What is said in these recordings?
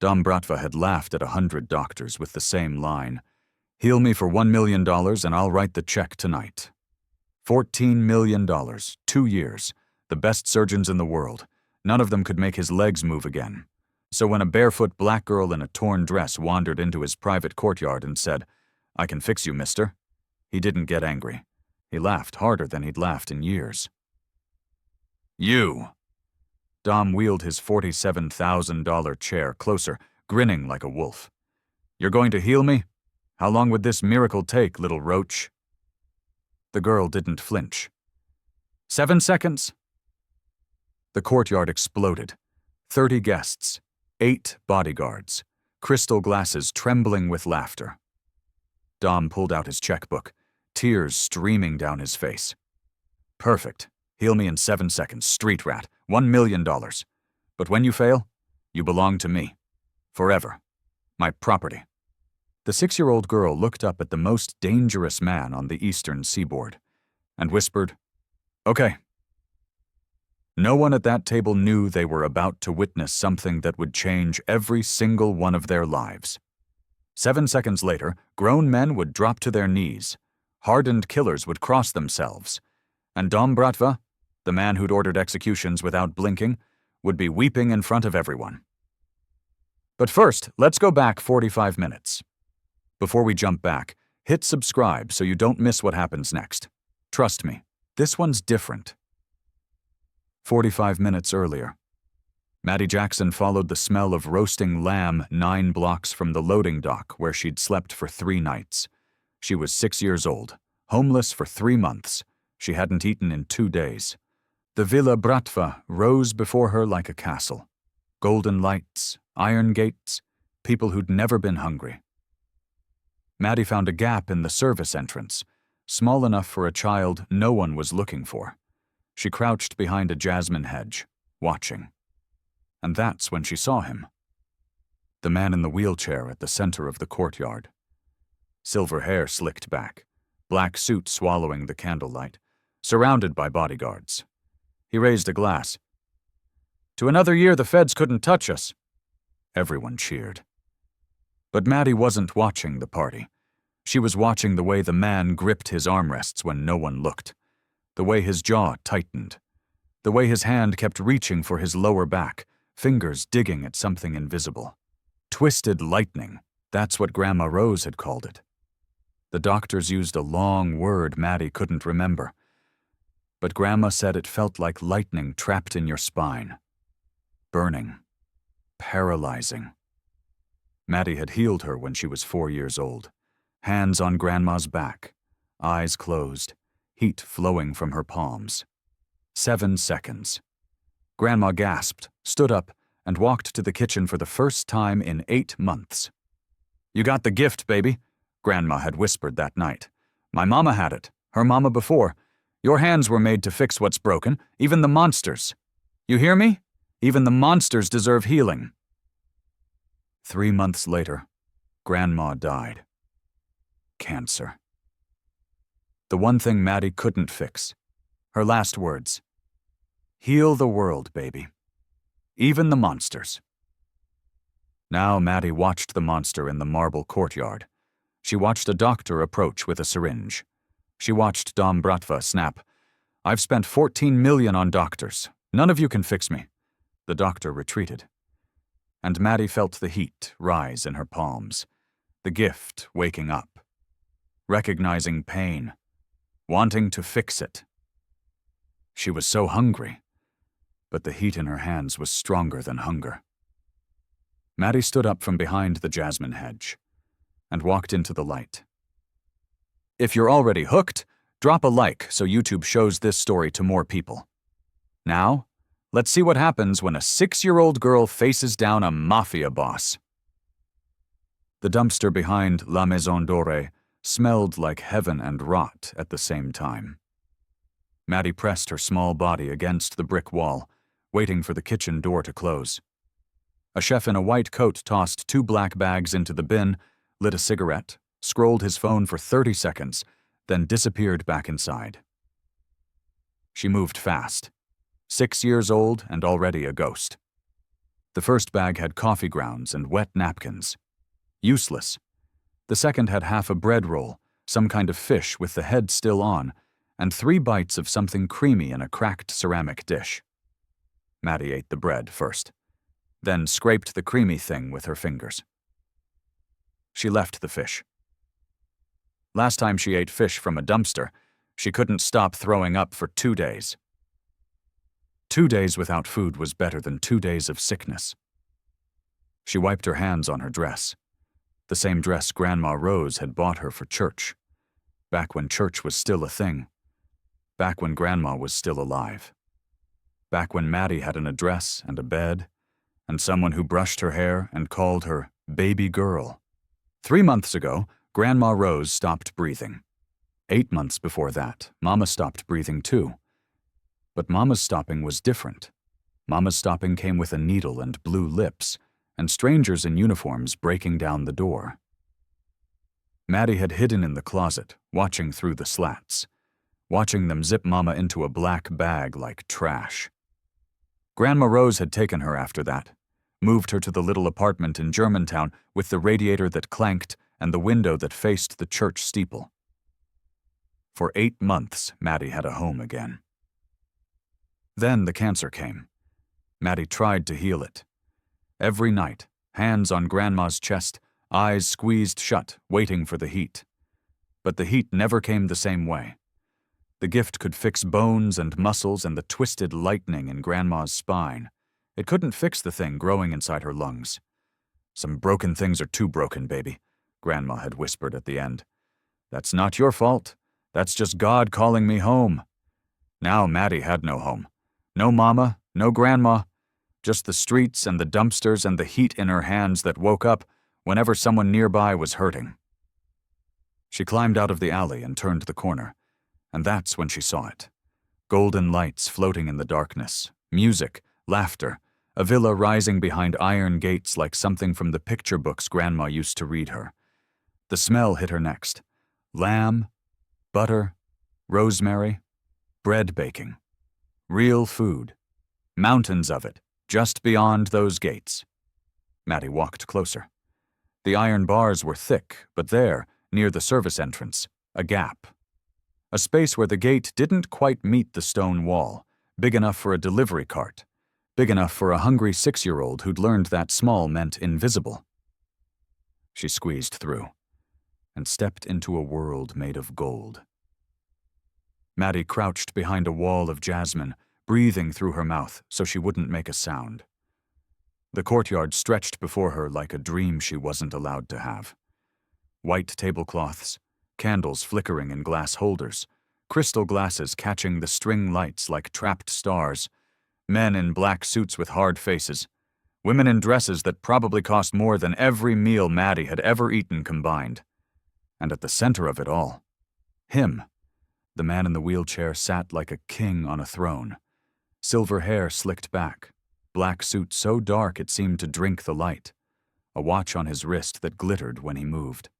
Dom Bratva had laughed at 100 doctors with the same line. "Heal me for $1 million and I'll write the check tonight." $14 million, 2 years, the best surgeons in the world. None of them could make his legs move again. So when a barefoot black girl in a torn dress wandered into his private courtyard and said, "I can fix you, mister," he didn't get angry. He laughed harder than he'd laughed in years. "You!" Dom wheeled his $47,000 chair closer, grinning like a wolf. "You're going to heal me? How long would this miracle take, little roach?" The girl didn't flinch. 7 seconds. The courtyard exploded. 30 guests, 8 bodyguards, crystal glasses trembling with laughter. Dom pulled out his checkbook, tears streaming down his face. "Perfect. Heal me in 7 seconds, street rat. $1 million. But when you fail, you belong to me. Forever. My property." The 6-year-old girl looked up at the most dangerous man on the eastern seaboard and whispered, "Okay." No one at that table knew they were about to witness something that would change every single one of their lives. 7 seconds later, grown men would drop to their knees, hardened killers would cross themselves, and Dom Bratva, the man who'd ordered executions without blinking, would be weeping in front of everyone. But first, let's go back 45 minutes. Before we jump back, hit subscribe so you don't miss what happens next. Trust me, this one's different. 45 minutes earlier. Maddie Jackson followed the smell of roasting lamb 9 blocks from the loading dock where she'd slept for 3 nights. She was 6 years old, homeless for 3 months. She hadn't eaten in 2 days. The Villa Bratva rose before her like a castle. Golden lights, iron gates, people who'd never been hungry. Maddie found a gap in the service entrance, small enough for a child no one was looking for. She crouched behind a jasmine hedge, watching. And that's when she saw him. The man in the wheelchair at the center of the courtyard. Silver hair slicked back, black suit swallowing the candlelight, surrounded by bodyguards. He raised a glass. "To another year the feds couldn't touch us." Everyone cheered. But Maddie wasn't watching the party. She was watching the way the man gripped his armrests when no one looked, the way his jaw tightened, the way his hand kept reaching for his lower back, fingers digging at something invisible. Twisted lightning, that's what Grandma Rose had called it. The doctors used a long word Maddie couldn't remember, but Grandma said it felt like lightning trapped in your spine. Burning. Paralyzing. Maddie had healed her when she was 4 years old. Hands on Grandma's back, eyes closed, heat flowing from her palms. 7 seconds. Grandma gasped, stood up, and walked to the kitchen for the first time in 8 months. "You got the gift, baby," Grandma had whispered that night. "My mama had it, her mama before. Your hands were made to fix what's broken, even the monsters. You hear me? Even the monsters deserve healing." 3 months later, Grandma died. Cancer. The one thing Maddie couldn't fix. Her last words. "Heal the world, baby. Even the monsters." Now Maddie watched the monster in the marble courtyard. She watched a doctor approach with a syringe. She watched Dom Bratva snap, "I've spent $14 million on doctors. None of you can fix me." The doctor retreated. And Maddie felt the heat rise in her palms, the gift waking up, recognizing pain, wanting to fix it. She was so hungry, but the heat in her hands was stronger than hunger. Maddie stood up from behind the jasmine hedge and walked into the light. If you're already hooked, drop a like so YouTube shows this story to more people. Now, let's see what happens when a 6-year-old girl faces down a Mafia boss. The dumpster behind La Maison Dorée smelled like heaven and rot at the same time. Maddie pressed her small body against the brick wall, waiting for the kitchen door to close. A chef in a white coat tossed 2 black bags into the bin, lit a cigarette, scrolled his phone for 30 seconds, then disappeared back inside. She moved fast. 6 years old and already a ghost. The first bag had coffee grounds and wet napkins. Useless. The second had half a bread roll, some kind of fish with the head still on, and 3 bites of something creamy in a cracked ceramic dish. Maddie ate the bread first, then scraped the creamy thing with her fingers. She left the fish. Last time she ate fish from a dumpster, she couldn't stop throwing up for 2 days. 2 days without food was better than 2 days of sickness. She wiped her hands on her dress, the same dress Grandma Rose had bought her for church, back when church was still a thing, back when Grandma was still alive, back when Maddie had an address and a bed, and someone who brushed her hair and called her baby girl. 3 months ago, Grandma Rose stopped breathing. 8 months before that, Mama stopped breathing too. But Mama's stopping was different. Mama's stopping came with a needle and blue lips, and strangers in uniforms breaking down the door. Maddie had hidden in the closet, watching through the slats, watching them zip Mama into a black bag like trash. Grandma Rose had taken her after that, moved her to the little apartment in Germantown with the radiator that clanked and the window that faced the church steeple. For 8 months, Maddie had a home again. Then the cancer came. Maddie tried to heal it. Every night, hands on Grandma's chest, eyes squeezed shut, waiting for the heat. But the heat never came the same way. The gift could fix bones and muscles and the twisted lightning in Grandma's spine. It couldn't fix the thing growing inside her lungs. "Some broken things are too broken, baby," Grandma had whispered at the end. "That's not your fault. That's just God calling me home." Now Maddie had no home. No Mama, no Grandma. Just the streets and the dumpsters and the heat in her hands that woke up whenever someone nearby was hurting. She climbed out of the alley and turned the corner, and that's when she saw it. Golden lights floating in the darkness, music, laughter, a villa rising behind iron gates like something from the picture books Grandma used to read her. The smell hit her next. Lamb, butter, rosemary, bread baking. Real food. Mountains of it, just beyond those gates. Maddie walked closer. The iron bars were thick, but there, near the service entrance, a gap. A space where the gate didn't quite meet the stone wall, big enough for a delivery cart, big enough for a hungry 6-year-old who'd learned that small meant invisible. She squeezed through and stepped into a world made of gold. Maddie crouched behind a wall of jasmine, breathing through her mouth so she wouldn't make a sound. The courtyard stretched before her like a dream she wasn't allowed to have. White tablecloths, candles flickering in glass holders, crystal glasses catching the string lights like trapped stars, men in black suits with hard faces, women in dresses that probably cost more than every meal Maddie had ever eaten combined. And at the center of it all, him. The man in the wheelchair sat like a king on a throne. Silver hair slicked back, black suit so dark it seemed to drink the light, a watch on his wrist that glittered when he moved.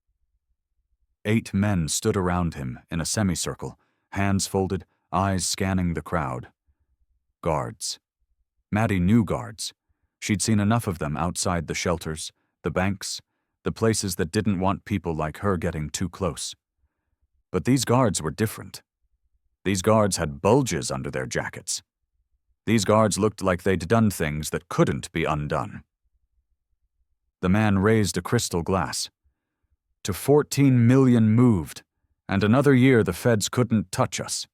8 men stood around him in a semicircle, hands folded, eyes scanning the crowd. Guards. Maddie knew guards. She'd seen enough of them outside the shelters, the banks, the places that didn't want people like her getting too close. But these guards were different. These guards had bulges under their jackets. These guards looked like they'd done things that couldn't be undone. The man raised a crystal glass. To 14 million moved, and another year the feds couldn't touch us.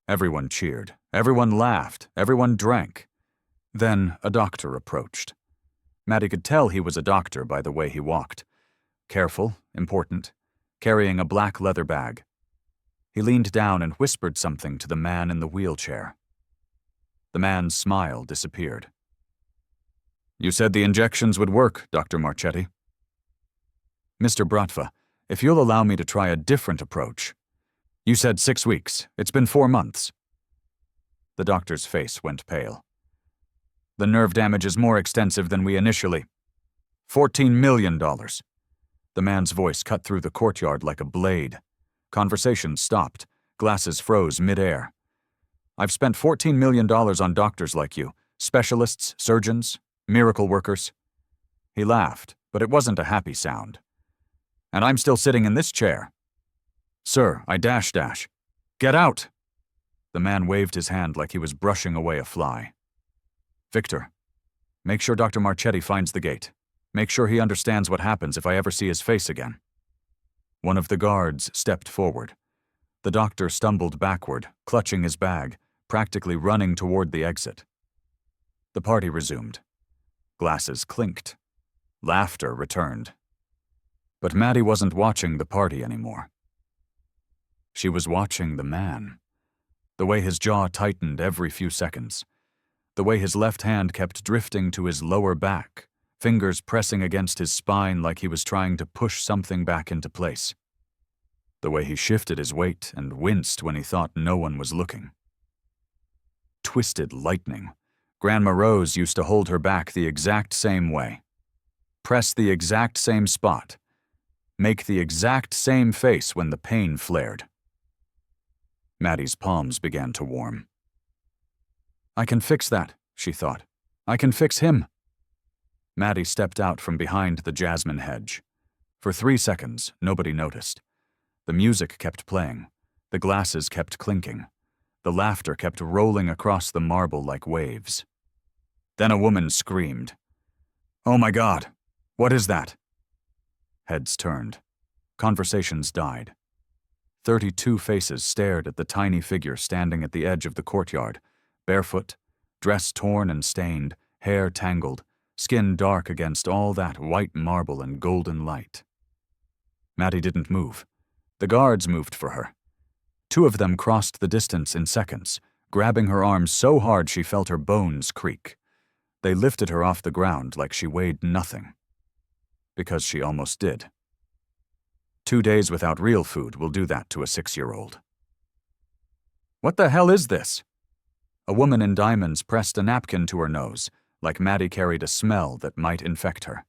Everyone cheered, everyone laughed, everyone drank. Then a doctor approached. Maddie could tell he was a doctor by the way he walked. Careful, important, carrying a black leather bag. He leaned down and whispered something to the man in the wheelchair. The man's smile disappeared. "You said the injections would work, Dr. Marchetti." "Mr. Bratva, if you'll allow me to try a different approach." "You said 6 weeks. It's been 4 months." The doctor's face went pale. "The nerve damage is more extensive than we initially. $14 million. The man's voice cut through the courtyard like a blade. Conversation stopped. Glasses froze mid-air. "I've spent $14 million on doctors like you, specialists, surgeons. Miracle workers. He laughed, but it wasn't a happy sound. And I'm still sitting in this chair. Sir, I dash. Get out! The man waved his hand like he was brushing away a fly. Victor, make sure Dr. Marchetti finds the gate. Make sure he understands what happens if I ever see his face again. One of the guards stepped forward. The doctor stumbled backward, clutching his bag, practically running toward the exit. The party resumed. Glasses clinked. Laughter returned. But Maddie wasn't watching the party anymore. She was watching the man. The way his jaw tightened every few seconds. The way his left hand kept drifting to his lower back, fingers pressing against his spine like he was trying to push something back into place. The way he shifted his weight and winced when he thought no one was looking. Twisted lightning. Grandma Rose used to hold her back the exact same way. Press the exact same spot. Make the exact same face when the pain flared. Maddie's palms began to warm. I can fix that, she thought. I can fix him. Maddie stepped out from behind the jasmine hedge. For 3 seconds, nobody noticed. The music kept playing. The glasses kept clinking. The laughter kept rolling across the marble like waves. Then a woman screamed. Oh my God, what is that? Heads turned. Conversations died. 32 faces stared at the tiny figure standing at the edge of the courtyard, barefoot, dress torn and stained, hair tangled, skin dark against all that white marble and golden light. Maddie didn't move. The guards moved for her. 2 of them crossed the distance in seconds, grabbing her arms so hard she felt her bones creak. They lifted her off the ground like she weighed nothing. Because she almost did. 2 days without real food will do that to a 6-year-old. What the hell is this? A woman in diamonds pressed a napkin to her nose, like Maddie carried a smell that might infect her.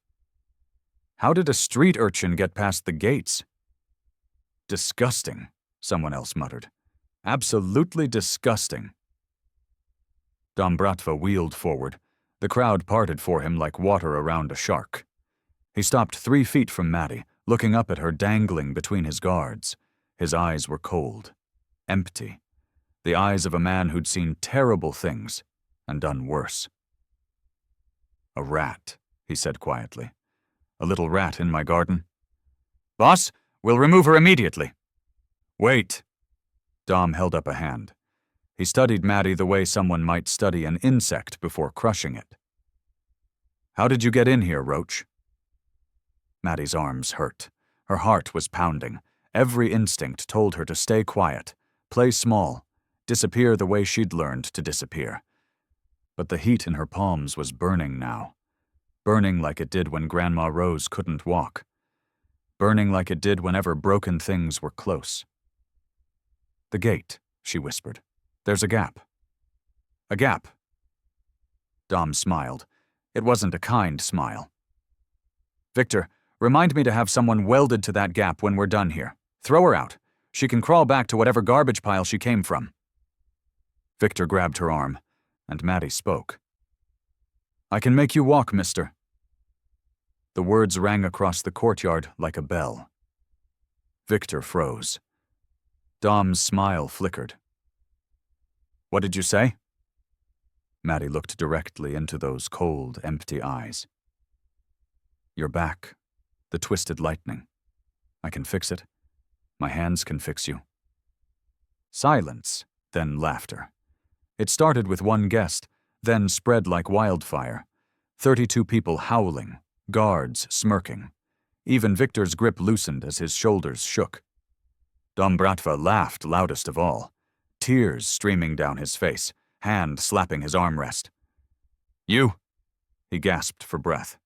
How did a street urchin get past the gates? Disgusting, someone else muttered. Absolutely disgusting. Dom Bratva wheeled forward. The crowd parted for him like water around a shark. He stopped 3 feet from Maddie, looking up at her dangling between his guards. His eyes were cold, empty. The eyes of a man who'd seen terrible things and done worse. A rat, he said quietly. A little rat in my garden. Boss, we'll remove her immediately. Wait. Dom held up a hand. He studied Maddie the way someone might study an insect before crushing it. How did you get in here, Roach? Maddie's arms hurt. Her heart was pounding. Every instinct told her to stay quiet, play small, disappear the way she'd learned to disappear. But the heat in her palms was burning now. Burning like it did when Grandma Rose couldn't walk. Burning like it did whenever broken things were close. The gate, she whispered. There's a gap. A gap. Dom smiled. It wasn't a kind smile. Victor, remind me to have someone welded to that gap when we're done here. Throw her out. She can crawl back to whatever garbage pile she came from. Victor grabbed her arm, and Maddie spoke. I can make you walk, mister. The words rang across the courtyard like a bell. Victor froze. Dom's smile flickered. What did you say? Maddie looked directly into those cold, empty eyes. Your back, the twisted lightning. I can fix it. My hands can fix you. Silence, then laughter. It started with one guest, then spread like wildfire. 32 people howling, guards smirking. Even Victor's grip loosened as his shoulders shook. Dom Bratva laughed loudest of all, tears streaming down his face, hand slapping his armrest. You, he gasped for breath.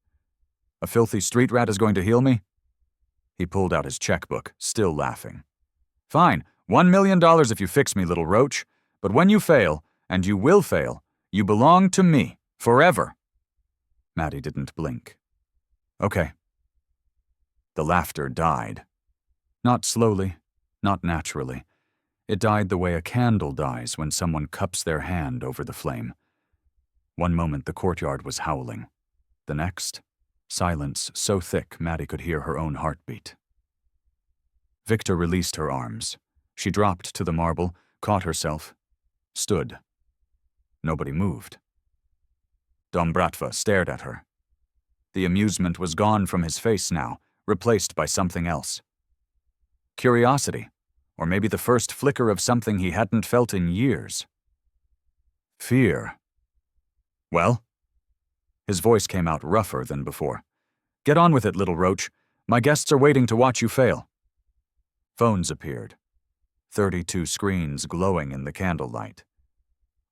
A filthy street rat is going to heal me? He pulled out his checkbook, still laughing. Fine, $1 million if you fix me, little roach. But when you fail, and you will fail, you belong to me, forever. Maddie didn't blink. Okay. The laughter died. Not slowly, not naturally. It died the way a candle dies when someone cups their hand over the flame. One moment the courtyard was howling. The next, silence so thick Maddie could hear her own heartbeat. Victor released her arms. She dropped to the marble, caught herself, stood. Nobody moved. Dom Bratva stared at her. The amusement was gone from his face now, replaced by something else. Curiosity, or maybe the first flicker of something he hadn't felt in years. Fear. Well? His voice came out rougher than before. Get on with it, little roach. My guests are waiting to watch you fail. Phones appeared. 32 screens glowing in the candlelight.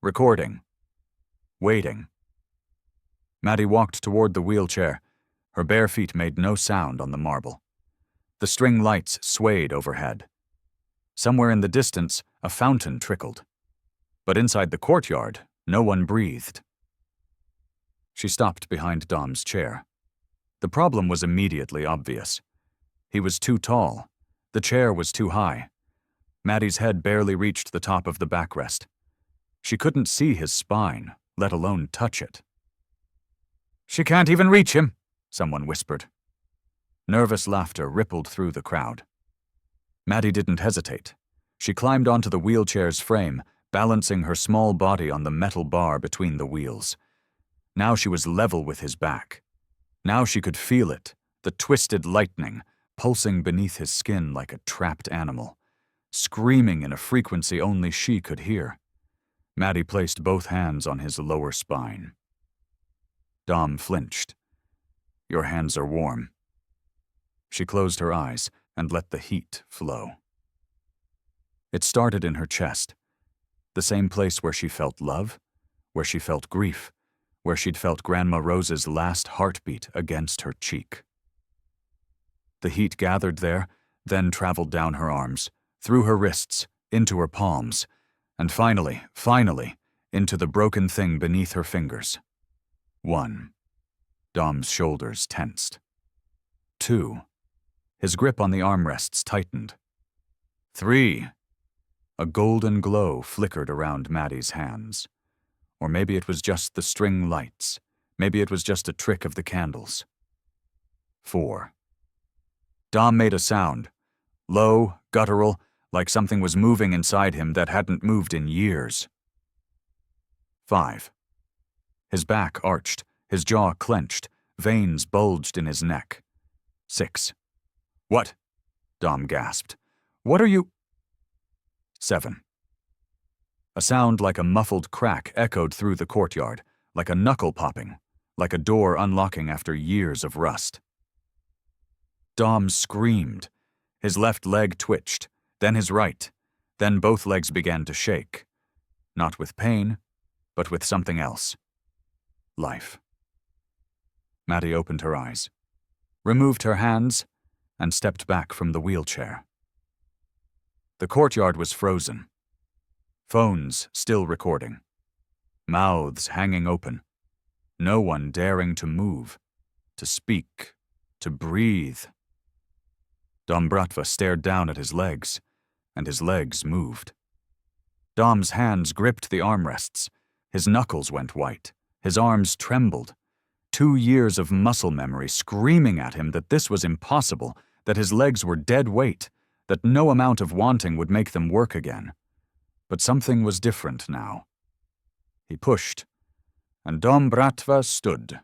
Recording. Waiting. Maddie walked toward the wheelchair. Her bare feet made no sound on the marble. The string lights swayed overhead. Somewhere in the distance, a fountain trickled. But inside the courtyard, no one breathed. She stopped behind Dom's chair. The problem was immediately obvious. He was too tall. The chair was too high. Maddie's head barely reached the top of the backrest. She couldn't see his spine, let alone touch it. "She can't even reach him," someone whispered. Nervous laughter rippled through the crowd. Maddie didn't hesitate. She climbed onto the wheelchair's frame, balancing her small body on the metal bar between the wheels. Now she was level with his back. Now she could feel it, the twisted lightning, pulsing beneath his skin like a trapped animal, screaming in a frequency only she could hear. Maddie placed both hands on his lower spine. Dom flinched. "Your hands are warm." She closed her eyes and let the heat flow. It started in her chest, the same place where she felt love, where she felt grief, where she'd felt Grandma Rose's last heartbeat against her cheek. The heat gathered there, then traveled down her arms, through her wrists, into her palms, and finally, into the broken thing beneath her fingers. 1. Dom's shoulders tensed. 2. His grip on the armrests tightened. 3. A golden glow flickered around Maddie's hands. Or maybe it was just the string lights. Maybe it was just a trick of the candles. 4. Dom made a sound, low, guttural, like something was moving inside him that hadn't moved in years. 5. His back arched, his jaw clenched, veins bulged in his neck. 6. "What?" Dom gasped. "What are you—" 7. A sound like a muffled crack echoed through the courtyard, like a knuckle popping, like a door unlocking after years of rust. Dom screamed. His left leg twitched, then his right, then both legs began to shake. Not with pain, but with something else. Life. Maddie opened her eyes, removed her hands, and stepped back from the wheelchair. The courtyard was frozen. Phones still recording. Mouths hanging open. No one daring to move, to speak, to breathe. Dom Bratva stared down at his legs, and his legs moved. Dom's hands gripped the armrests. His knuckles went white. His arms trembled. 2 years of muscle memory screaming at him that this was impossible, that his legs were dead weight, that no amount of wanting would make them work again. But something was different now. He pushed, and Dom Bratva stood.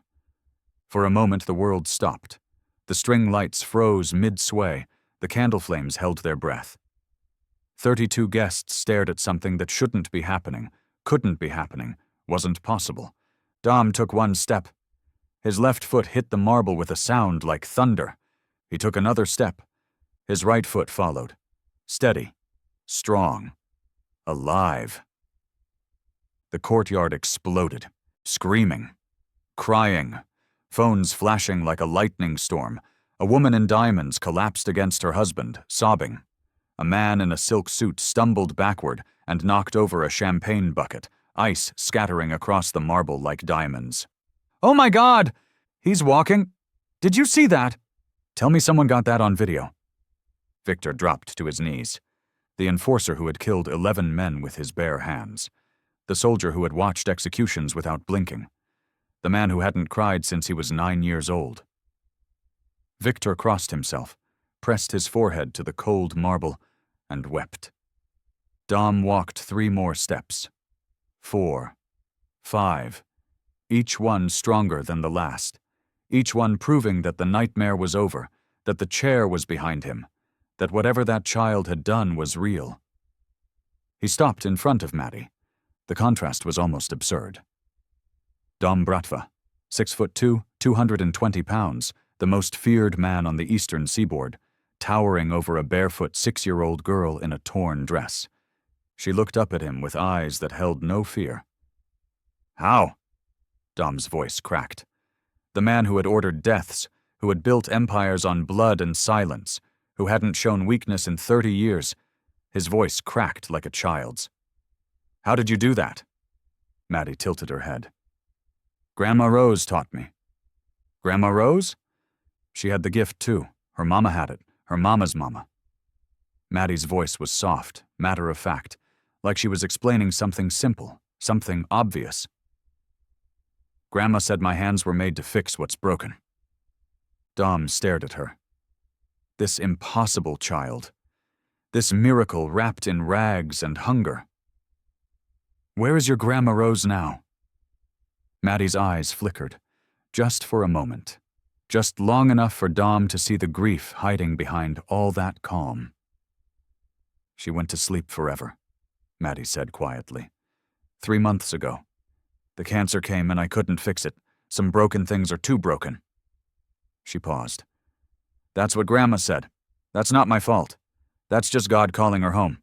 For a moment the world stopped. The string lights froze mid-sway. The candle flames held their breath. 32 guests stared at something that shouldn't be happening, couldn't be happening, wasn't possible. Dom took one step. His left foot hit the marble with a sound like thunder. He took another step. His right foot followed. Steady, strong, alive. The courtyard exploded, screaming, crying, phones flashing like a lightning storm. A woman in diamonds collapsed against her husband, sobbing. A man in a silk suit stumbled backward and knocked over a champagne bucket, ice scattering across the marble like diamonds. "Oh my God! He's walking! Did you see that? Tell me someone got that on video." Victor dropped to his knees. The enforcer who had killed 11 men with his bare hands. The soldier who had watched executions without blinking. the man who hadn't cried since he was 9 years old. Victor crossed himself, pressed his forehead to the cold marble, and wept. Dom walked 3 more steps. 4, 5, each one stronger than the last, each one proving that the nightmare was over, that the chair was behind him, that whatever that child had done was real. He stopped in front of Maddie. The contrast was almost absurd. Dom Bratva, 6'2", 220 pounds, the most feared man on the eastern seaboard, towering over a barefoot 6-year-old girl in a torn dress. She looked up at him with eyes that held no fear. "How?" Dom's voice cracked. The man who had ordered deaths, who had built empires on blood and silence, who hadn't shown weakness in 30 years, his voice cracked like a child's. "How did you do that?" Maddie tilted her head. "Grandma Rose taught me." "Grandma Rose?" "She had the gift too. Her mama had it. Her mama's mama." Maddie's voice was soft, matter-of-fact, like she was explaining something simple, something obvious. "Grandma said my hands were made to fix what's broken." Dom stared at her. This impossible child. This miracle wrapped in rags and hunger. "Where is your Grandma Rose now?" Maddie's eyes flickered, just for a moment, just long enough for Dom to see the grief hiding behind all that calm. "She went to sleep forever," Maddie said quietly. 3 months ago. The cancer came and I couldn't fix it. Some broken things are too broken." She paused. "That's what Grandma said. That's not my fault. That's just God calling her home."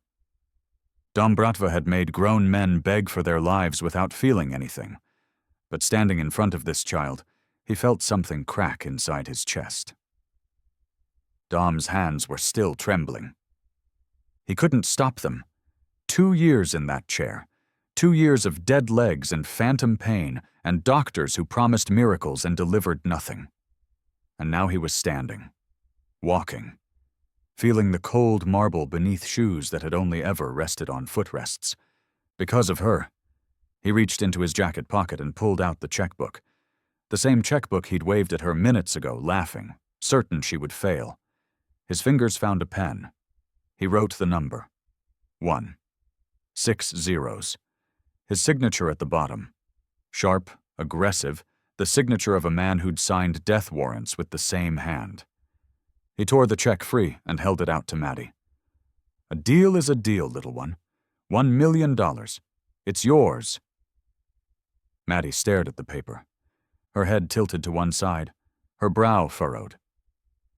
Dom Bratva had made grown men beg for their lives without feeling anything. But standing in front of this child, he felt something crack inside his chest. Dom's hands were still trembling. He couldn't stop them. 2 years in that chair. 2 years of dead legs and phantom pain and doctors who promised miracles and delivered nothing. And now he was standing, walking, feeling the cold marble beneath shoes that had only ever rested on footrests. Because of her. He reached into his jacket pocket and pulled out the checkbook. The same checkbook he'd waved at her minutes ago, laughing, certain she would fail. His fingers found a pen. He wrote the number. 1. 6 zeros. His signature at the bottom. Sharp, aggressive, the signature of a man who'd signed death warrants with the same hand. He tore the check free and held it out to Maddie. "A deal is a deal, little one. $1 million. It's yours." Maddie stared at the paper, her head tilted to one side, her brow furrowed.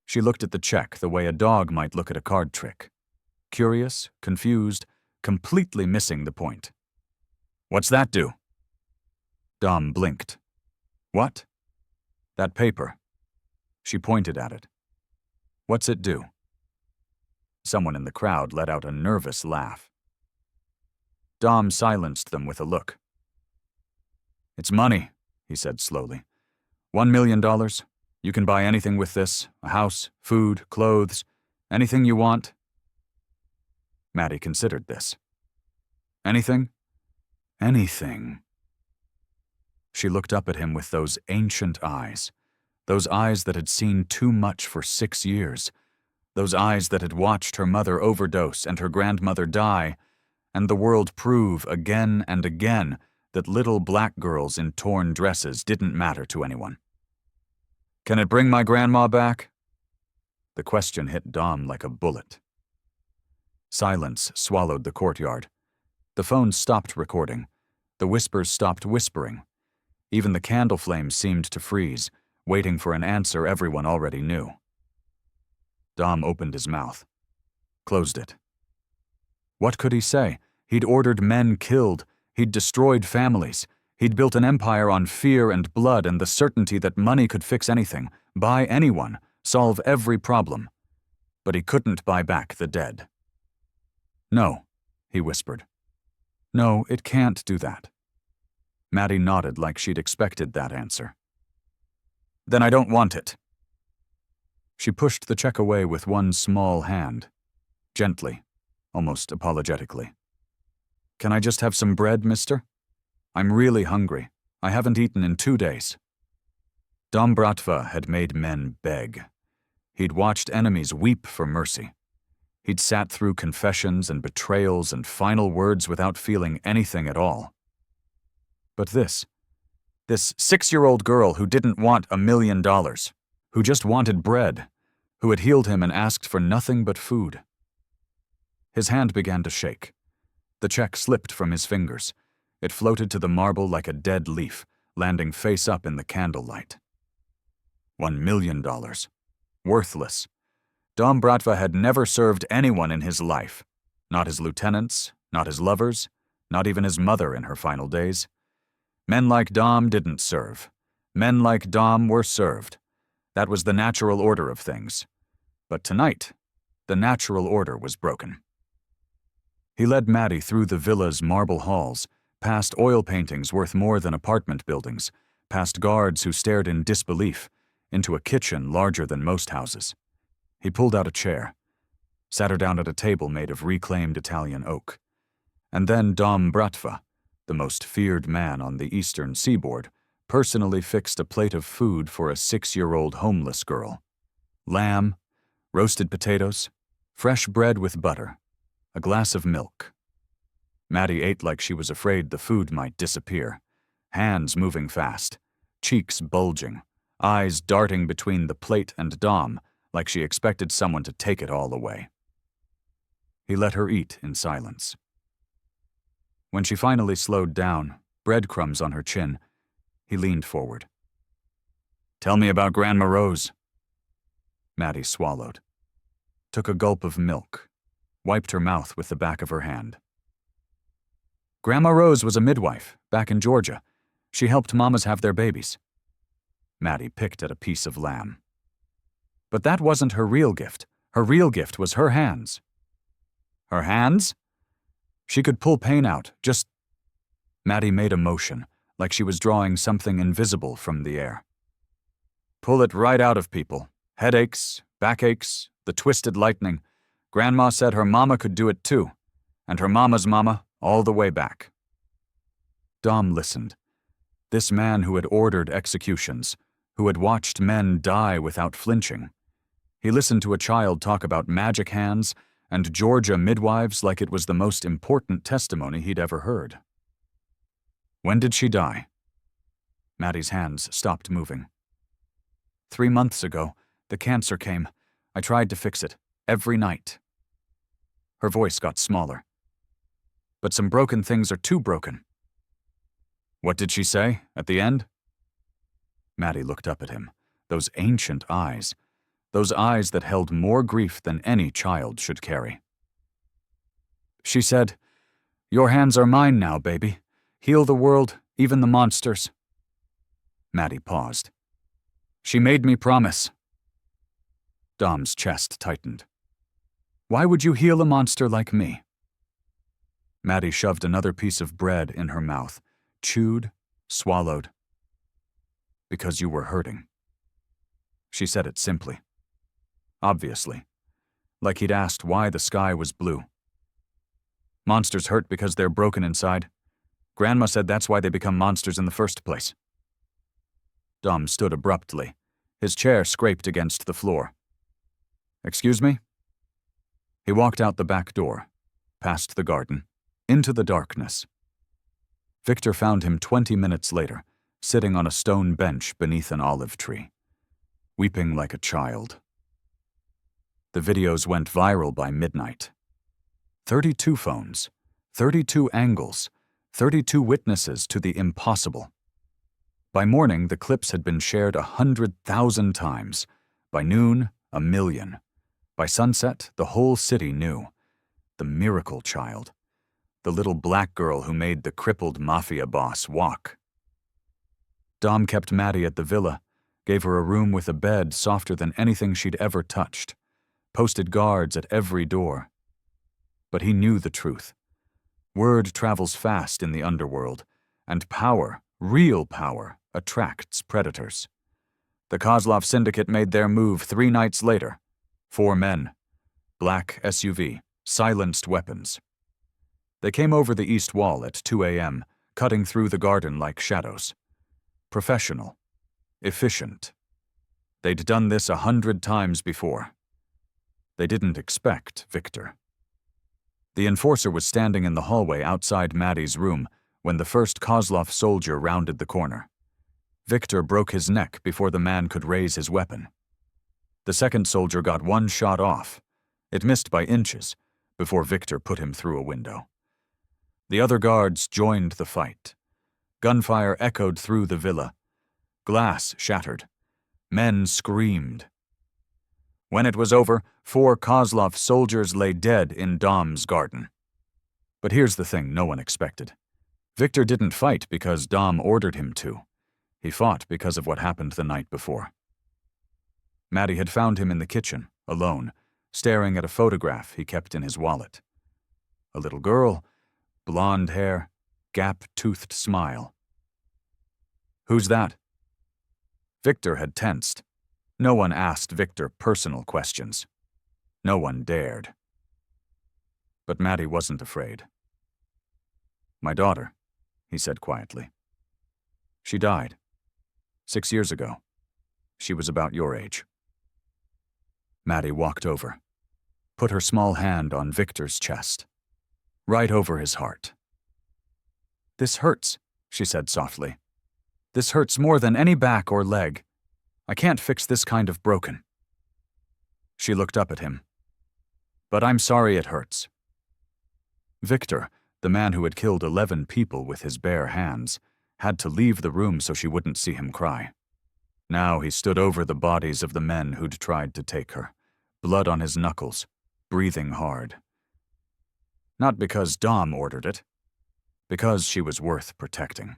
She looked at the check the way a dog might look at a card trick. Curious, confused, completely missing the point. "What's that do?" Dom blinked. "What?" "That paper." She pointed at it. "What's it do?" Someone in the crowd let out a nervous laugh. Dom silenced them with a look. "It's money," he said slowly. $1 million. You can buy anything with this, a house, food, clothes, anything you want." Maddie considered this. "Anything?" "Anything." She looked up at him with those ancient eyes, those eyes that had seen too much for 6 years, those eyes that had watched her mother overdose and her grandmother die, and the world prove again and again that little black girls in torn dresses didn't matter to anyone. "Can it bring my grandma back?" The question hit Dom like a bullet. Silence swallowed the courtyard. The phone stopped recording. The whispers stopped whispering. Even the candle flames seemed to freeze, waiting for an answer everyone already knew. Dom opened his mouth, closed it. What could he say? He'd ordered men killed. He'd destroyed families. He'd built an empire on fear and blood and the certainty that money could fix anything, buy anyone, solve every problem. But he couldn't buy back the dead. "No," he whispered. "No, it can't do that." Maddie nodded like she'd expected that answer. "Then I don't want it." She pushed the check away with one small hand, gently, almost apologetically. "Can I just have some bread, mister? I'm really hungry. I haven't eaten in 2 days. Dom Bratva had made men beg. He'd watched enemies weep for mercy. He'd sat through confessions and betrayals and final words without feeling anything at all. But this 6-year-old girl who didn't want $1 million, who just wanted bread, who had healed him and asked for nothing but food. His hand began to shake. The check slipped from his fingers. It floated to the marble like a dead leaf, landing face up in the candlelight. $1 million. Worthless. Dom Bratva had never served anyone in his life. Not his lieutenants, not his lovers, not even his mother in her final days. Men like Dom didn't serve. Men like Dom were served. That was the natural order of things. But tonight, the natural order was broken. He led Maddie through the villa's marble halls, past oil paintings worth more than apartment buildings, past guards who stared in disbelief, into a kitchen larger than most houses. He pulled out a chair, sat her down at a table made of reclaimed Italian oak. And then Dom Bratva, the most feared man on the eastern seaboard, personally fixed a plate of food for a 6-year-old homeless girl. Lamb, roasted potatoes, fresh bread with butter, a glass of milk. Maddie ate like she was afraid the food might disappear, hands moving fast, cheeks bulging, eyes darting between the plate and Dom like she expected someone to take it all away. He let her eat in silence. When she finally slowed down, breadcrumbs on her chin, he leaned forward. "Tell me about Grandma Rose." Maddie swallowed, took a gulp of milk, wiped her mouth with the back of her hand. "Grandma Rose was a midwife, back in Georgia. She helped mamas have their babies." Maddie picked at a piece of lamb. "But that wasn't her real gift. Her real gift was her hands." "Her hands?" "She could pull pain out, just—" Maddie made a motion, like she was drawing something invisible from the air. "Pull it right out of people. Headaches, backaches, the twisted lightning. Grandma said her mama could do it too, and her mama's mama all the way back." Dom listened. This man who had ordered executions, who had watched men die without flinching. He listened to a child talk about magic hands and Georgia midwives like it was the most important testimony he'd ever heard. "When did she die?" Maddie's hands stopped moving. 3 months ago, the cancer came. I tried to fix it, every night." Her voice got smaller. "But some broken things are too broken." "What did she say, at the end?" Maddie looked up at him, those ancient eyes, those eyes that held more grief than any child should carry. "She said, 'Your hands are mine now, baby. Heal the world, even the monsters.'" Maddie paused. "She made me promise." Dom's chest tightened. "Why would you heal a monster like me?" Maddie shoved another piece of bread in her mouth, chewed, swallowed. "Because you were hurting." She said it simply. Obviously, like he'd asked why the sky was blue. "Monsters hurt because they're broken inside. Grandma said that's why they become monsters in the first place." Dom stood abruptly. His chair scraped against the floor. "Excuse me?" He walked out the back door, past the garden, into the darkness. Victor found him 20 minutes later, sitting on a stone bench beneath an olive tree, weeping like a child. The videos went viral by midnight. 32 phones, 32 angles, 32 witnesses to the impossible. By morning, the clips had been shared 100,000 times. By noon, 1 million. By sunset, the whole city knew. The miracle child. The little black girl who made the crippled Mafia boss walk. Dom kept Maddie at the villa, gave her a room with a bed softer than anything she'd ever touched, posted guards at every door. But he knew the truth. Word travels fast in the underworld, and power, real power, attracts predators. The Kozlov syndicate made their move 3 nights later. 4 men. Black SUV, silenced weapons. They came over the east wall at 2 a.m., cutting through the garden like shadows. professional, efficient. They'd done this 100 times before. They didn't expect Victor. The enforcer was standing in the hallway outside Maddie's room when the first Kozlov soldier rounded the corner. Victor broke his neck before the man could raise his weapon. The second soldier got one shot off. It missed by inches before Victor put him through a window. The other guards joined the fight. Gunfire echoed through the villa. Glass shattered. Men screamed. When it was over, 4 Kozlov soldiers lay dead in Dom's garden. But here's the thing no one expected. Victor didn't fight because Dom ordered him to. He fought because of what happened the night before. Maddie had found him in the kitchen, alone, staring at a photograph he kept in his wallet. A little girl, blonde hair, gap-toothed smile. "Who's that?" Victor had tensed. No one asked Victor personal questions. No one dared. But Maddie wasn't afraid. "My daughter," he said quietly. "She died. 6 years ago. She was about your age." Maddie walked over, put her small hand on Victor's chest, right over his heart. "This hurts," she said softly. "This hurts more than any back or leg. I can't fix this kind of broken." She looked up at him. "But I'm sorry it hurts." Victor, the man who had killed 11 people with his bare hands, had to leave the room so she wouldn't see him cry. Now he stood over the bodies of the men who'd tried to take her, blood on his knuckles, breathing hard. Not because Dom ordered it, because she was worth protecting.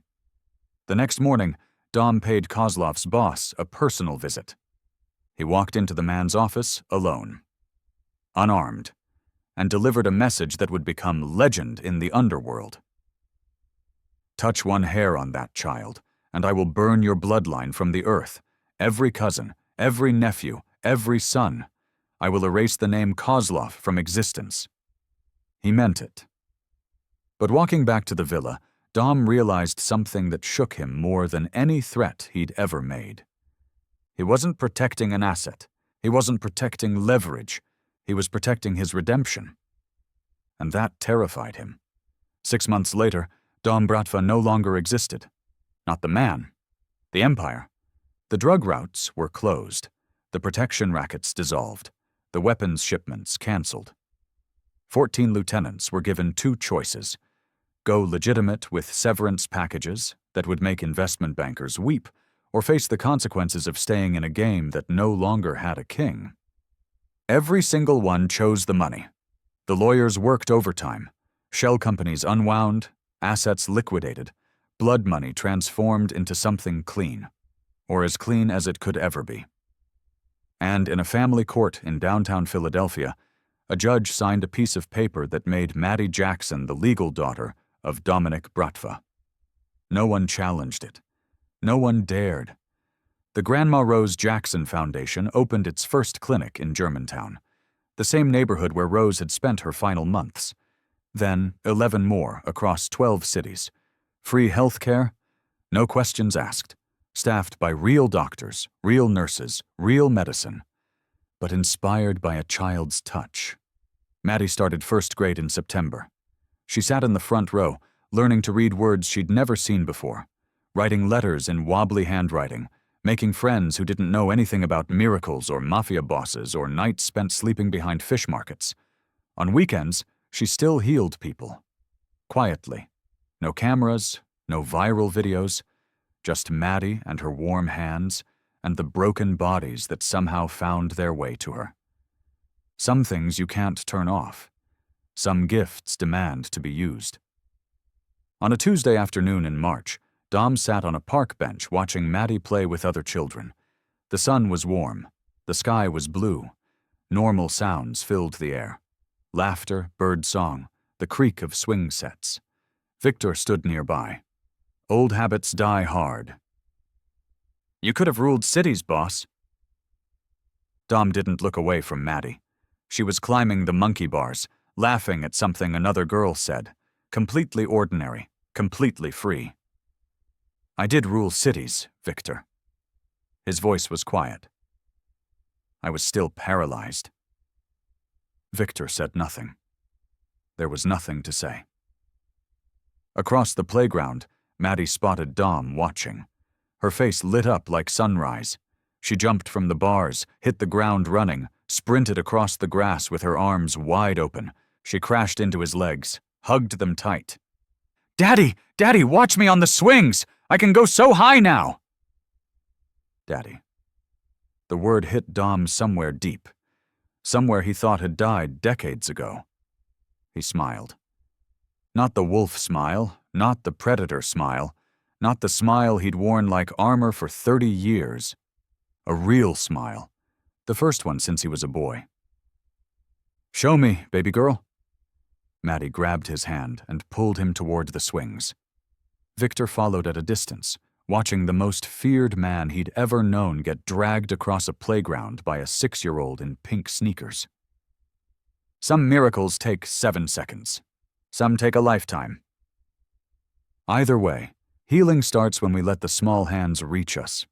The next morning, Dom paid Kozlov's boss a personal visit. He walked into the man's office alone, unarmed, and delivered a message that would become legend in the underworld. "Touch one hair on that child, and I will burn your bloodline from the earth, every cousin, every nephew, every son. I will erase the name Kozlov from existence." He meant it. But walking back to the villa, Dom realized something that shook him more than any threat he'd ever made. He wasn't protecting an asset. He wasn't protecting leverage. He was protecting his redemption. And that terrified him. 6 months later, Dom Bratva no longer existed. Not the man. The empire. The drug routes were closed. The protection rackets dissolved. The weapons shipments canceled. 14 lieutenants were given 2 choices: go legitimate with severance packages that would make investment bankers weep, or face the consequences of staying in a game that no longer had a king. Every single one chose the money. The lawyers worked overtime. Shell companies unwound, assets liquidated, blood money transformed into something clean, or as clean as it could ever be. And in a family court in downtown Philadelphia, a judge signed a piece of paper that made Maddie Jackson the legal daughter of Dominic Bratva. No one challenged it. No one dared. The Grandma Rose Jackson Foundation opened its first clinic in Germantown, the same neighborhood where Rose had spent her final months. Then 11 more across 12 cities. Free health care, no questions asked, staffed by real doctors, real nurses, real medicine, but inspired by a child's touch. Maddie started first grade in September. She sat in the front row, learning to read words she'd never seen before, writing letters in wobbly handwriting, making friends who didn't know anything about miracles or mafia bosses or nights spent sleeping behind fish markets. On weekends, she still healed people. Quietly. No cameras, no viral videos, just Maddie and her warm hands and the broken bodies that somehow found their way to her. Some things you can't turn off. Some gifts demand to be used. On a Tuesday afternoon in March, Dom sat on a park bench watching Maddie play with other children. The sun was warm. The sky was blue. Normal sounds filled the air. Laughter, bird song, the creak of swing sets. Victor stood nearby. Old habits die hard. "You could have ruled cities, boss." Dom didn't look away from Maddie. She was climbing the monkey bars, laughing at something another girl said. Completely ordinary, completely free. I did rule cities, Victor. His voice was quiet. I was still paralyzed. Victor said nothing. There was nothing to say. Across the playground, Maddie spotted Dom watching. Her face lit up like sunrise. She jumped from the bars, hit the ground running, sprinted across the grass with her arms wide open. She crashed into his legs, hugged them tight. "Daddy! Daddy, watch me on the swings! I can go so high now!" Daddy. The word hit Dom somewhere deep, somewhere he thought had died decades ago. He smiled. Not the wolf smile, not the predator smile, not the smile he'd worn like armor for 30 years. A real smile, the first one since he was a boy. "Show me, baby girl." Maddie grabbed his hand and pulled him toward the swings. Victor followed at a distance, watching the most feared man he'd ever known get dragged across a playground by a 6-year-old in pink sneakers. Some miracles take 7 seconds. Some take a lifetime. Either way, healing starts when we let the small hands reach us,